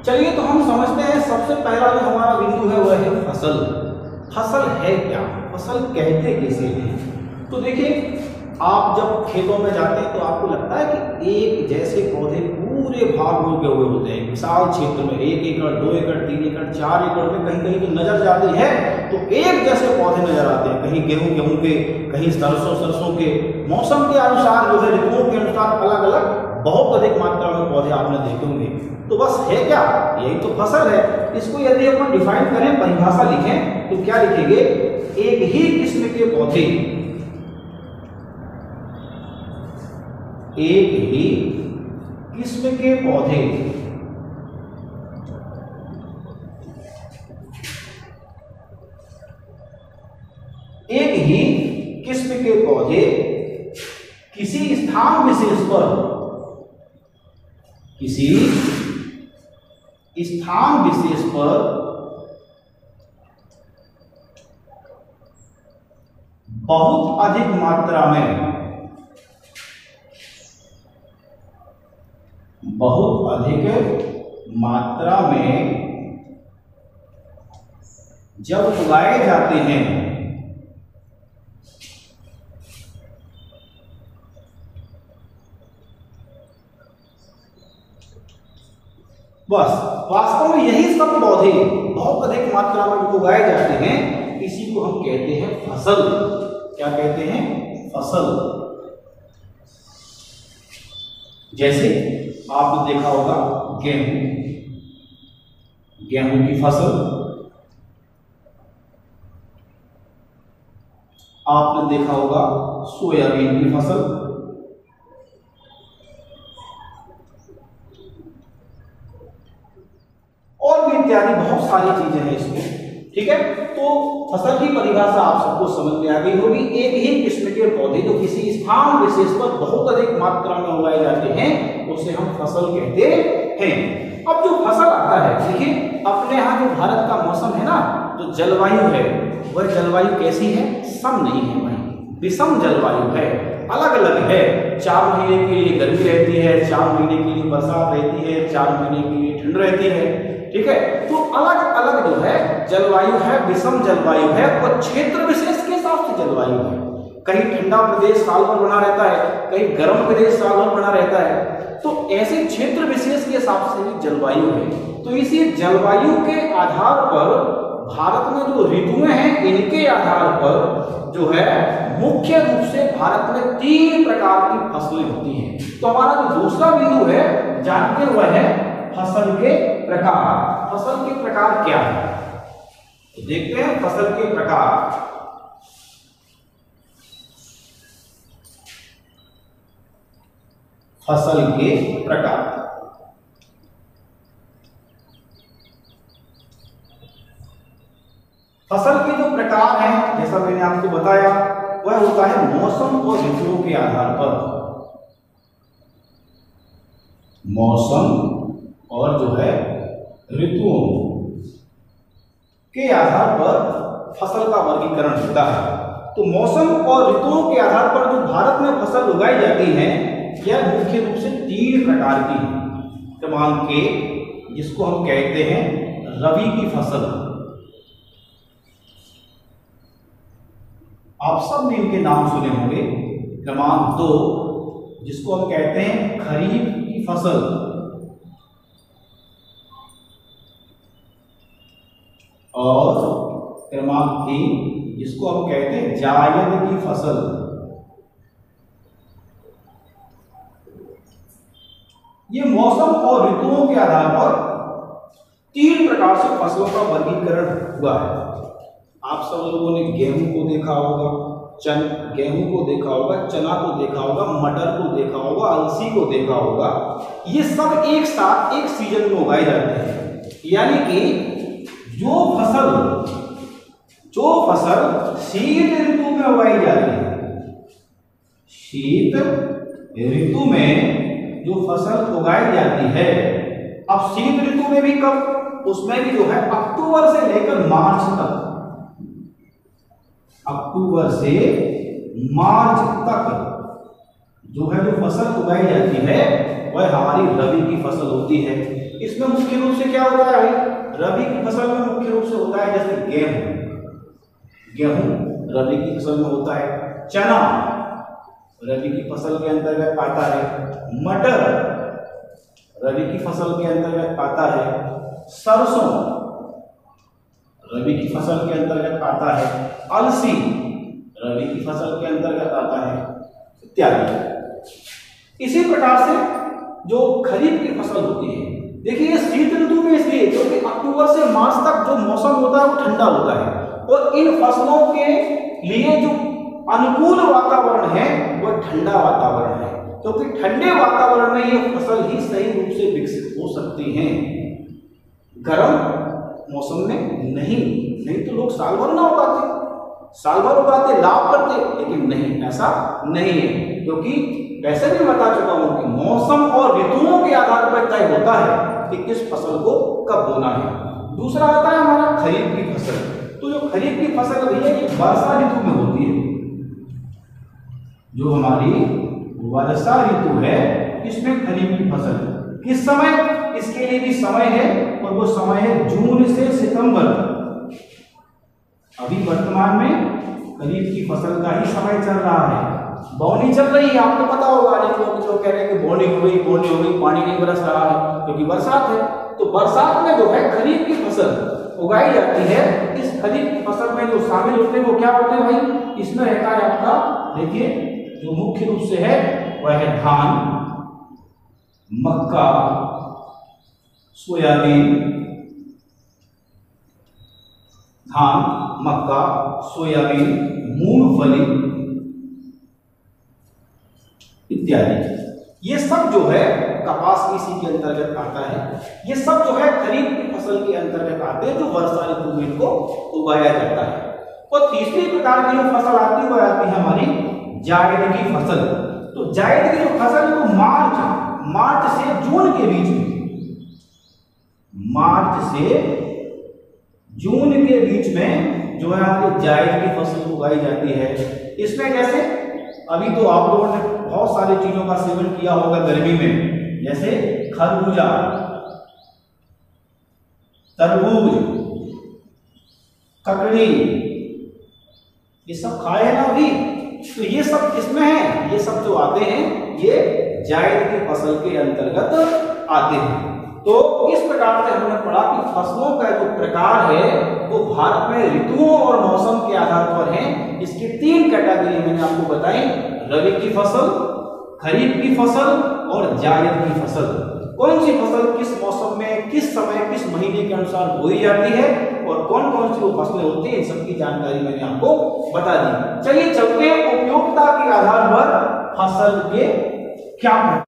चलिए तो हम समझते हैं सबसे पहला जो हमारा बिंदु है वह है फसल। फसल है क्या, फसल कहते किसे हैं? तो देखिए, आप जब खेतों में जाते हैं तो आपको लगता है कि एक जैसे पौधे पूरे भाग में उगे हुए होते हैं, विशाल क्षेत्र में 1 एकड़ 2 एकड़ 3 एकड़ 4 एकड़ में कहीं कहीं तो नजर जाते हैं तो एक जैसे पौधे नजर आते हैं। कहीं गेहूं के, कहीं सरसों के, मौसम के अनुसार जो है, ऋतुओं के अनुसार अलग अलग बहुत अधिक मात्रा में पौधे आपने देखे होंगे। तो बस है क्या, यही तो फसल है। इसको यदि अपन डिफाइन करें, परिभाषा लिखें तो क्या लिखेंगे? एक ही किस्म के पौधे, एक ही किस्म के पौधे एक ही किस्म के पौधे किसी स्थान विशेष पर, किसी स्थान विशेष पर बहुत अधिक मात्रा में, बहुत अधिक मात्रा में जब उगाए जाते हैं बस, वास्तव में यही सब पौधे बहुत अधिक मात्रा में उगाए जाते हैं, इसी को हम कहते हैं फसल। क्या कहते हैं? फसल। जैसे आपने देखा होगा गेहूं की फसल, आपने देखा होगा सोयाबीन की फसल, और भी इत्यादि बहुत सारी चीजें हैं इसमें। ठीक है, तो फसल की परिभाषा आप सबको समझ में आ गई होगी। एक ही किस्म के पौधे जो किसी स्थान विशेष पर बहुत अधिक मात्रा में उगाए जाते हैं उसे हम फसल कहते हैं। अब जो फसल आता है, देखिए अपने यहाँ जो भारत का मौसम है ना, जो जलवायु है वह जलवायु कैसी है? सम नहीं है भाई, विषम जलवायु है, अलग अलग है। 4 महीने के लिए गर्मी रहती है, 4 महीने के लिए बरसात रहती है, 4 महीने के लिए ठंड रहती है। ठीक है, तो अलग अलग जो है जलवायु है, विषम जलवायु है, और क्षेत्र विशेष के हिसाब से जलवायु है। कहीं ठंडा प्रदेश साल भर बना रहता है, कहीं गर्म प्रदेश साल भर बना रहता है। तो ऐसे क्षेत्र विशेष के हिसाब से भी जलवायु है। तो इसी जलवायु के आधार पर भारत में जो ऋतुएं हैं, इनके आधार पर जो है मुख्य रूप से भारत में 3 प्रकार की फसलें होती हैं। तो हमारा जो दूसरा बिंदु है जानते हुए है फसल के प्रकार। फसल के प्रकार क्या है? तो देखते हैं फसल के प्रकार। फसल के प्रकार, फसल के जो प्रकार हैं, जैसा मैंने आपको बताया, वह होता है मौसम और ऋतुओं के आधार पर। मौसम और जो है ऋतुओं के आधार पर फसल का वर्गीकरण होता है। तो मौसम और ऋतुओं के आधार पर जो भारत में फसल उगाई जाती है यह मुख्य रूप से 3 प्रकार की है। क्रमांक 1 जिसको हम कहते हैं रबी की फसल, आप सब ने इनके नाम सुने होंगे। क्रमांक 2 जिसको हम कहते हैं खरीफ की फसल, और क्रमांक 3 जिसको हम कहते हैं जायद की फसल। ये मौसम और ऋतुओं के आधार पर 3 प्रकार से फसलों का वर्गीकरण हुआ है। आप सब लोगों ने गेहूं को देखा होगा, गेहूं को देखा होगा, चना को देखा होगा, मटर को देखा होगा, अलसी को देखा होगा। ये सब एक साथ एक सीजन में उगाए जाते हैं। यानी कि जो फसल शीत ऋतु में उगाई जाती है, शीत ऋतु में जो फसल उगाई जाती है, अब शीत ऋतु में भी कब? उसमें भी जो है अक्टूबर से लेकर मार्च तक, अक्टूबर से मार्च तक जो फसल उगाई जाती है वह हमारी रबी की फसल होती है। इसमें मुख्य रूप से क्या होता है भाई, रबी की फसल में मुख्य रूप से होता है जैसे गेहूं रबी की फसल में होता है, चना रबी की फसल के अंतर्गत आता है, मटर रबी की फसल के अंतर्गत आता है, सरसों रबी की फसल के अंतर्गत आता है, अलसी रबी की फसल के अंतर्गत आता है इत्यादि। इसी प्रकार से जो खरीफ की फसल होती है, देखिए ये शीत ऋतु में इसलिए क्योंकि अक्टूबर से मार्च तक जो मौसम होता है वो ठंडा होता है और इन फसलों के लिए जो अनुकूल वातावरण है वह ठंडा वातावरण है, क्योंकि ठंडे वातावरण में ये फसल ही सही रूप से विकसित हो सकती हैं, गर्म मौसम में नहीं तो लोग साल भर ना उगाते, साल भर उगाते लाभ करते, लेकिन नहीं, ऐसा नहीं है, क्योंकि वैसे भी बता चुका हूं कि मौसम और ऋतुओं के आधार पर तय होता है कि किस फसल को कब बोना है। दूसरा आता है हमारा खरीफ की फसल। तो जो खरीफ की फसल भैया ये वर्षा ऋतु में होती है, जो हमारी वर्षा ऋतु है इसमें खरीफ की फसल किस समय, इसके लिए भी समय है और वो समय है जून से सितंबर। अभी वर्तमान में खरीफ की फसल का ही समय चल रहा है, बोनी चल रही है, आपको पता होगा। अनेक लोग कह रहे हैं कि बोनी हो गई, पानी नहीं बरस रहा है क्योंकि बरसात है। तो बरसात में जो है खरीफ की फसल उगाई जाती है। इस खरीफ की फसल में जो शामिल होते हैं वो क्या होते हैं भाई, इसमें रहता है आपका, देखिए जो मुख्य रूप से है वह है धान, मक्का, सोयाबीन, मूंगफली इत्यादि। ये सब जो है कपास इसी के अंतर्गत आता है। ये सब जो है खरीफ की फसल के अंतर्गत आते हैं, जो वर्षा ऋतु में इनको उगाया जाता है। और तीसरी प्रकार की जो फसल आती है वह आती है हमारी जायद की फसल। तो जायद की जो फसल है वो मार्च से जून के बीच में, मार्च से जून के बीच में जो है हमारी जायद की फसल उगाई जाती है। इसमें जैसे अभी तो आप लोगों ने बहुत सारी चीजों का सेवन किया होगा गर्मी में, जैसे खरबूजा, तरबूज, ककड़ी, ये सब खाए हैं ना अभी। तो ये सब किसमें है, ये सब जो आते हैं ये जायद की फसल के अंतर्गत आते हैं। तो इस प्रकार से हमने पढ़ा कि फसलों का जो प्रकार है वो भारत में ऋतुओं और मौसम के आधार पर है। इसकी 3 कैटेगरी मैंने आपको बताई, रबी की फसल, खरीफ की फसल और जायद की फसल। कौन सी फसल किस मौसम में, किस समय, किस महीने के अनुसार बोई जाती है और कौन कौन सी वो फसलें होती हैं, इन सबकी जानकारी मैंने आपको बता दी। चलिए चलते हैं उपयोगिता के आधार पर फसल के क्या